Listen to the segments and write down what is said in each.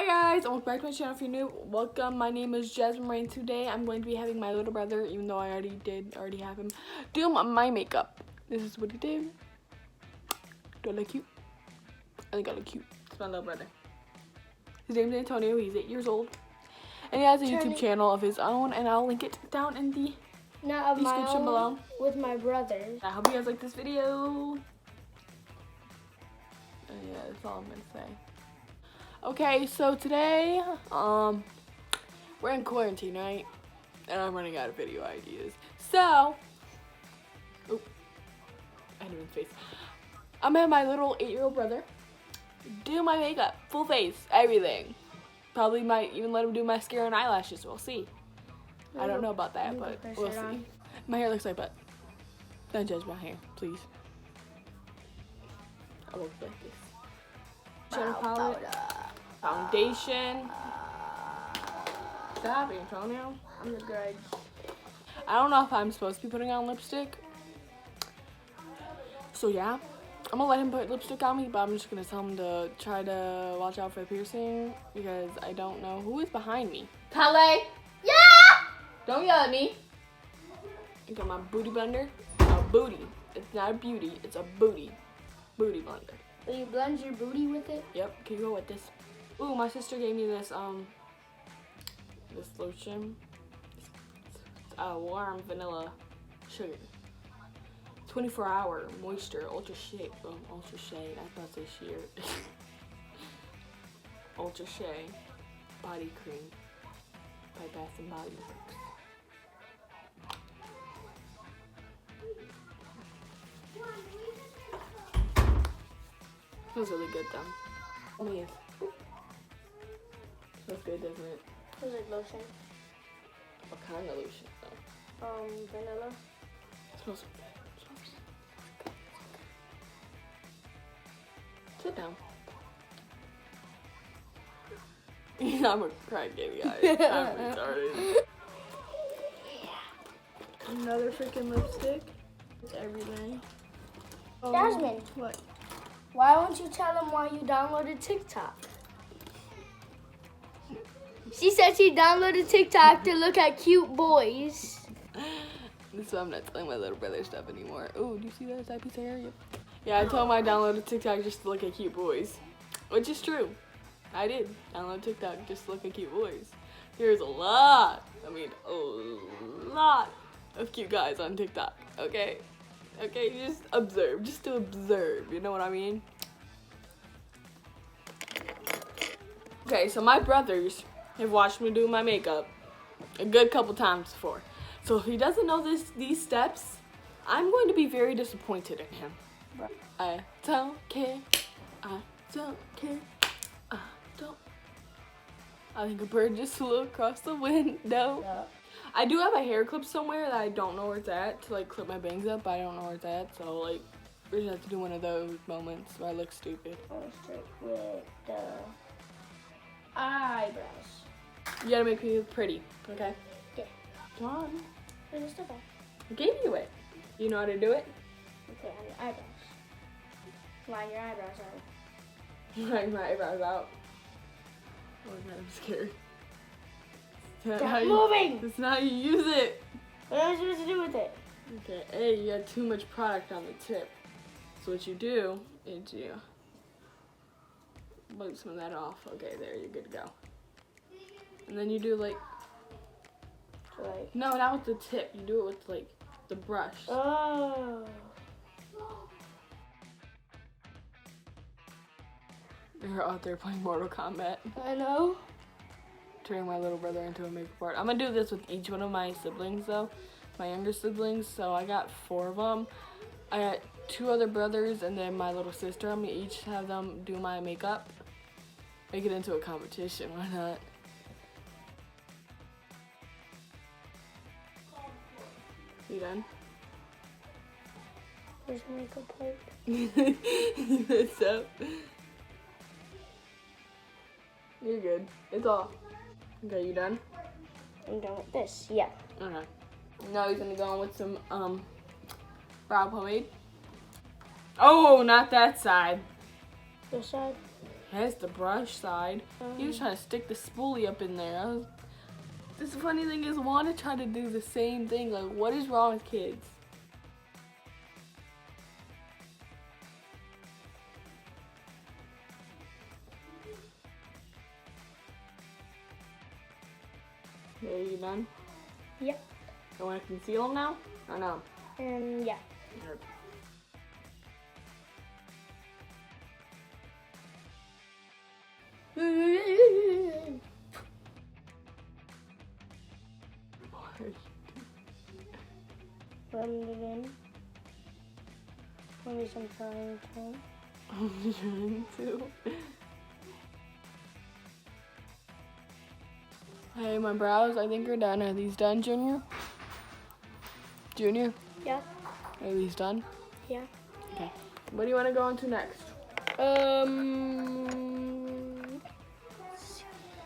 Hi guys, and welcome back to my channel. If you're new, welcome. My name is Jasmine Rae, and today I'm going to be having my little brother, even though I already have him, do my makeup. This is what he did. Do I look cute? I think I look cute. It's my little brother. His name's Antonio. He's 8 years old, and he has a YouTube channel of his own, and I'll link it down in the description below. With my brothers. I hope you guys like this video. And yeah, that's all I'm gonna say. Okay, so today, we're in quarantine, right? And I'm running out of video ideas. So, oh, I hit him in the face. I'm gonna have my little 8-year-old brother do my makeup, full face, everything. Probably might even let him do mascara and eyelashes. We'll see. I don't know about that, but we'll see. My hair looks like butt. Don't judge my hair, please. I look like this. Shadow palette. Foundation. Stop, Antonio. I'm the good. I don't know if I'm supposed to be putting on lipstick. So yeah, I'm gonna let him put lipstick on me, but I'm just gonna tell him to try to watch out for a piercing because I don't know who is behind me. Kale! Yeah! Don't yell at me. I got my booty blender. A booty. It's not a beauty, it's a booty. Booty blender. Will you blend your booty with it? Yep, can you go with this? Ooh, my sister gave me this this lotion. It's warm vanilla sugar. 24-hour moisture, ultra shea. I was about to say sheer. Ultra shea body cream by Bath and Body Works. Feels really good though. Oh yes. Smells good, doesn't it? Smells like lotion. What kind of lotion though? Vanilla. Smells good. Sit down. I'm a crybaby, guys. I'm retarded. Another freaking lipstick. It's everything. Jasmine. What? Why won't you tell them why you downloaded TikTok? She said she downloaded TikTok to look at cute boys. So I'm not telling my little brother stuff anymore. Oh, do you see that piece of hair? Yep. Yeah, I told him I downloaded TikTok just to look at cute boys. Which is true. I did download TikTok just to look at cute boys. There's a lot of cute guys on TikTok, okay? Okay, just observe, just to observe, you know what I mean? Okay, so my brothers have watched me do my makeup a good couple times before. So if he doesn't know these steps, I'm going to be very disappointed in him. I don't care, I don't care, I don't. I think a bird just flew across the window. Yeah. I do have a hair clip somewhere that I don't know where it's at to like clip my bangs up, but I don't know where it's at. So like, we just have to do one of those moments where I look stupid. I'll start with the eyebrows. You gotta make me look pretty, okay? Yeah. Come on. It's okay. I gave you it. You know how to do it? Okay, on your eyebrows. Line your eyebrows out. Line my eyebrows out. Oh my god, I'm scared. Stop moving! That's not how you use it. What am I supposed to do with it? Okay, hey, you got too much product on the tip. So what you do is you wipe some of that off. Okay, there, you're good to go. And then you do like no, not with the tip. You do it with like the brush. Oh. They're out there playing Mortal Kombat. I know. Turning my little brother into a makeup artist. I'm gonna do this with each one of my siblings though. My younger siblings. So I got 4 of them. I got 2 other brothers and then my little sister. I'm gonna each have them do my makeup. Make it into a competition. Why not? You done? Where's the makeup part? You messed up. You're good. It's off. Okay, you done? I'm done with this. Yeah. Okay. Now he's gonna go on with some brow pomade. Oh, not that side. This side? Here's the brush side. He was trying to stick the spoolie up in there. This funny thing is, Wanda tried to do the same thing. Like, what is wrong with kids? Okay, you done? Yep. You want to conceal them now? Or no? Yeah. Sure. Blend it in. Maybe some trying to. I'm trying to. Hey, my brows, I think are done. Are these done, Junior? Junior? Yeah. Are these done? Yeah. Okay. What do you want to go into next?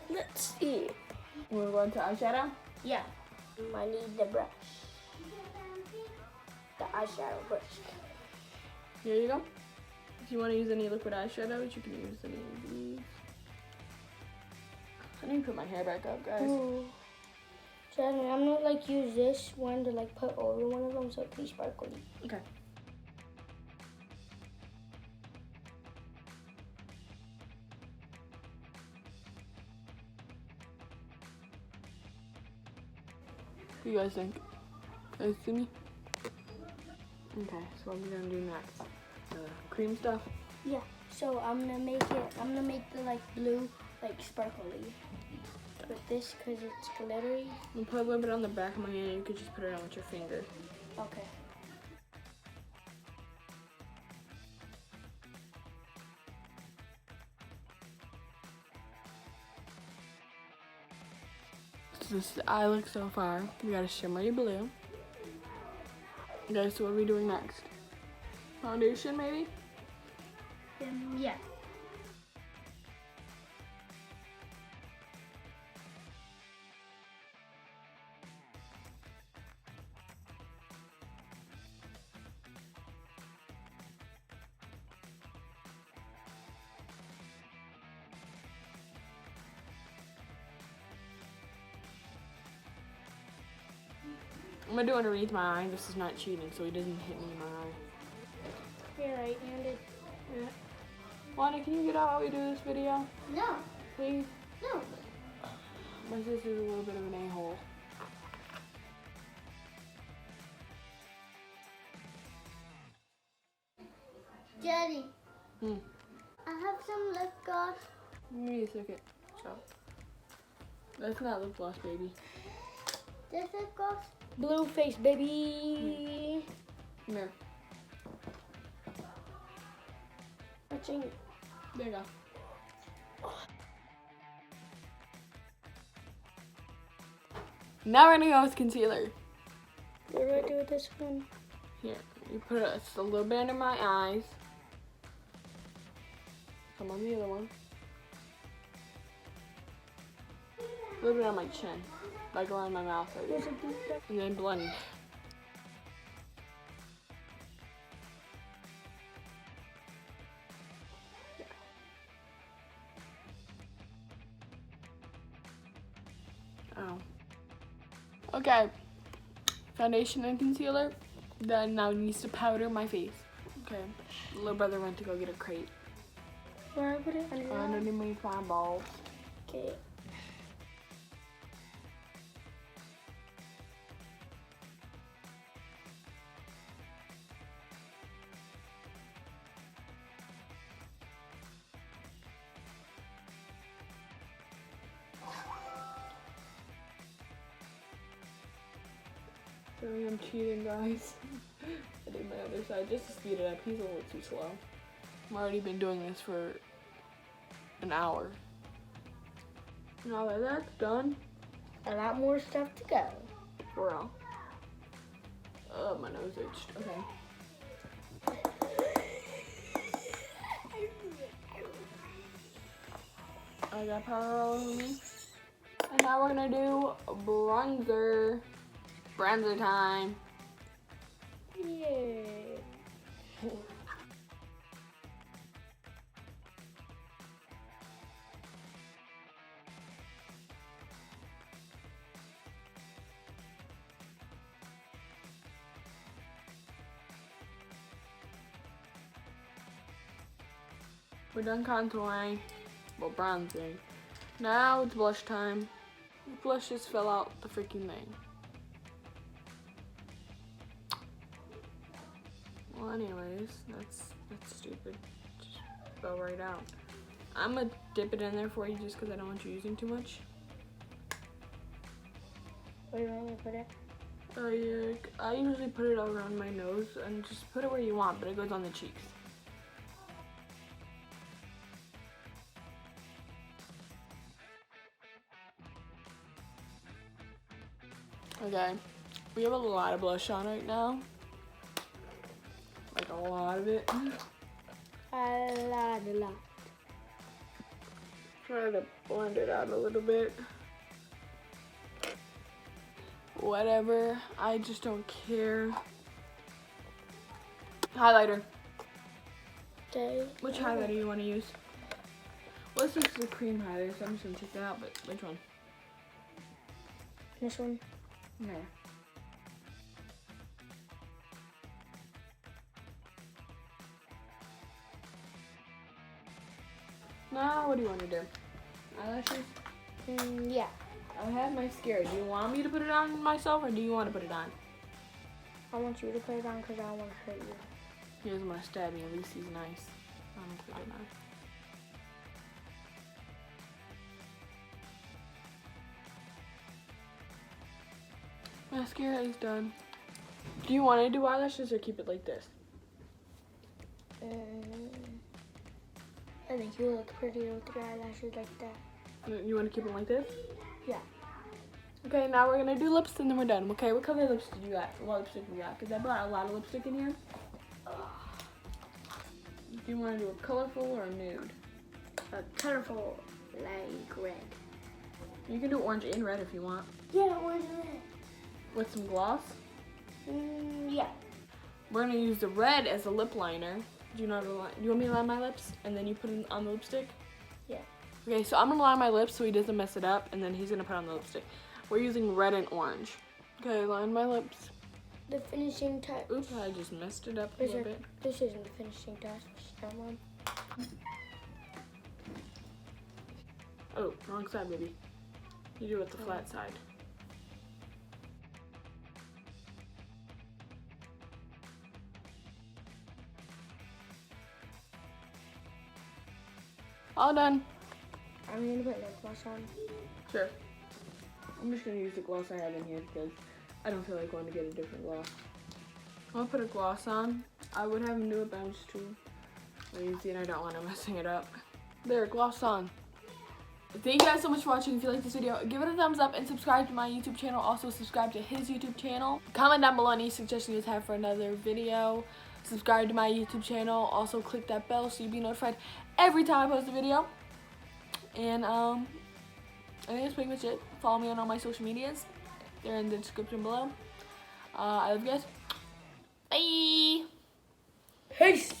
Let's see. You want to go into eyeshadow? Yeah. I need the brush. The eyeshadow brush. Here you go. If you want to use any liquid eyeshadows, you can use any of these. I need to put my hair back up, guys. Jasmine, I'm gonna like use this one to like put over one of them so it can be sparkly. Okay. What do you guys think? Guys see me? Okay, so what are we gonna do next? Cream stuff? Yeah. So I'm gonna make the like blue like sparkly with this because it's glittery. I'm put a little bit on the back of my hand. You could just put it on with your finger. Okay. This is the eye look so far. We got a shimmery blue. Okay, so what are we doing next? Foundation, maybe? Yeah. I'm gonna do underneath my eye. This is not cheating, so he doesn't hit me in my eye. You're right-handed. Yeah. Wanda, can you get out while we do this video? No. Please? No. My sister's a little bit of an a-hole. Daddy. Hmm. I have some lip gloss. Give me a second. So. That's not lip gloss, baby. This lip gloss. Blue face, baby. Come here. Watching. There you go. Now we're gonna go with concealer. What do I do with this one? Here, you put just a little bit under my eyes. Some on the other one. A little bit on my chin, like around my mouth, right there. And then blend. Oh. Okay. Foundation and concealer. Then now needs to powder my face. Okay. Little brother went to go get a crate. Where I put it? Underneath my balls. Okay. Sorry, I'm cheating, guys. I did my other side just to speed it up. He's a little too slow. I've already been doing this for an hour. Now that that's done, A lot more stuff to go. we're all. Oh, my nose itched. Okay. I got powder all over me. And now we're gonna do bronzer. Bronzer time. Yay. We're done contouring. Well, bronzing. Now it's blush time. The blush just fell out the freaking thing. Well, anyways, that's stupid. Just fell right out. I'm gonna dip it in there for you just because I don't want you using too much. Where do you want me to put it? Yeah, I usually put it around my nose and just put it where you want, but it goes on the cheeks. Okay, we have a lot of blush on right now. Like a lot of it. A lot. Try to blend it out a little bit. Whatever, I just don't care. Highlighter. Which highlighter do you want to use? Well, this is the cream highlighter, so I'm just gonna take that out, but which one? This one? No. Now, what do you want to do? Eyelashes? Yeah. I have mascara. Do you want me to put it on myself, or do you want to put it on? I want you to put it on because I don't want to hurt you. He doesn't want to stab me. At least he's nice. I'm gonna put it on. Mascara is done. Do you want to do eyelashes or keep it like this? I think you look prettier with your eyelashes like that. You want to keep it like this? Yeah. Okay, now we're gonna do lips and then we're done. Okay, what color lips did you got? What lipstick we got? Because I brought a lot of lipstick in here. Do you want to do a colorful or a nude? A colorful, like red. You can do orange and red if you want. Yeah, orange and red. With some gloss. Yeah. We're gonna use the red as a lip liner. Do you know how to line? Do you want me to line my lips and then you put it on the lipstick? Yeah. Okay, so I'm gonna line my lips so he doesn't mess it up, and then he's gonna put on the lipstick. We're using red and orange. Okay, line my lips. The finishing touch. Oops, I just messed it up a little bit. This isn't the finishing touch. That one. Oh, wrong side, baby. You do it with the flat side. All done. I'm gonna put lip gloss on. Sure. I'm just gonna use the gloss I have in here because I don't feel like going to get a different gloss. I'm gonna put a gloss on. I would have him do it, but I'm just too lazy and I don't want him messing it up. There, gloss on. Thank you guys so much for watching. If you like this video, give it a thumbs up and subscribe to my YouTube channel. Also subscribe to his YouTube channel. Comment down below any suggestions you have for another video. Subscribe to my YouTube channel. Also click that bell so you'll be notified every time I post a video. And I think that's pretty much it. Follow me on all my social medias. They're in the description below. I love you guys. Bye. Peace.